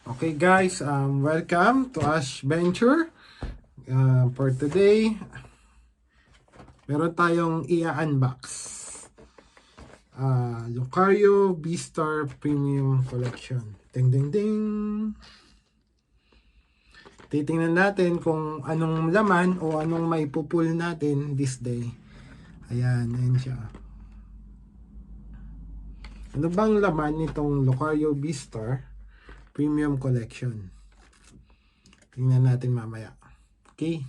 Okay guys, welcome to Ash Venture. For today, meron tayong i-unbox. Lucario Vstar Premium Collection. Ding ding ding! Titingnan natin kung anong laman o anong maipupul natin this day. Ayan siya. Ano bang laman nitong Lucario Vstar Premium Collection? Tingnan natin mamaya. Okay.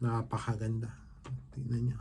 Napakaganda. Tingnan nyo.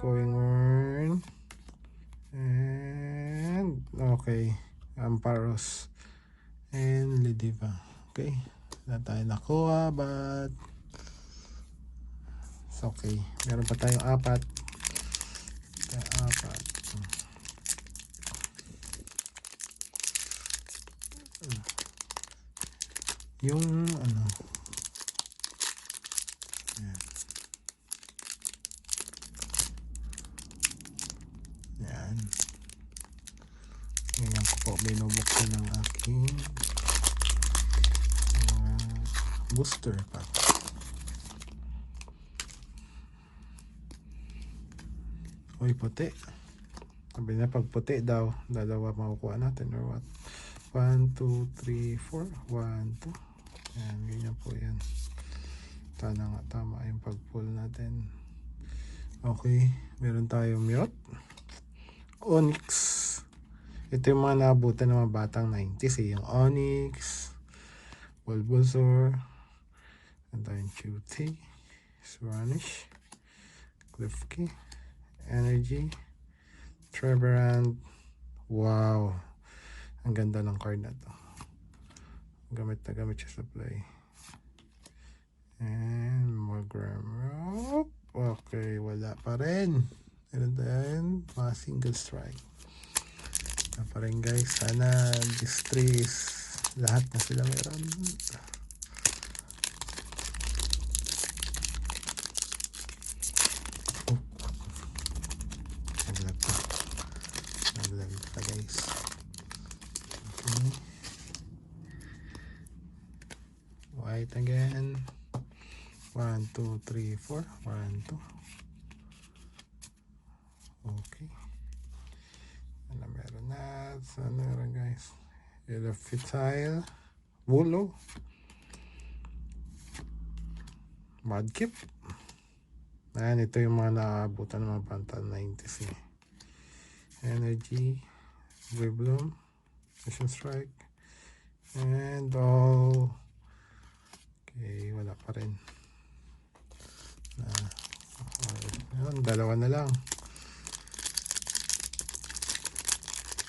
Going Earn. And okay, Amparos and Lidiva. Okay, wala tayo nakuha, but it's okay. Meron pa tayong apat. Yung ano, yan. Yan. Ngayon ko po binubuksan ng aking booster pack. Uy, puti. Sabi na pag puti daw, dalawa makukuha natin or what? 1, 2, 3, 4. 1, 2. Yan, ganyan po yan. Sana nga tama yung pag-pull natin. Okay, meron tayong Mirot, Onyx. Ito yung mga naabutan ng mga batang 90s eh. Yung Onyx, Bulbasaur, and tayong QT, Spanish, Clifkey, Energy, Trevorant. Wow, ang ganda ng card na to. Gamit na gamit siya sa play. And Magram. Okay, wala pa rin. Meron tayong mga single strike. Wala pa rin guys. Sana distress. Lahat na sila meron. Oh. Naglag pa. Naglag pa guys. Okay. White again. 1, 2, 3, 4. 1, 2. Okay. Ano meron na? Sana meron guys. Elefitile. Wulo. Mudkip. Ayan, ito yung mga naabutan ng mga pantal 90s eh. Energy. Wiblum. Mission Strike. And all. Okay, wala pa rin. Ayun, dalawa na lang.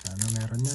Sana meron na.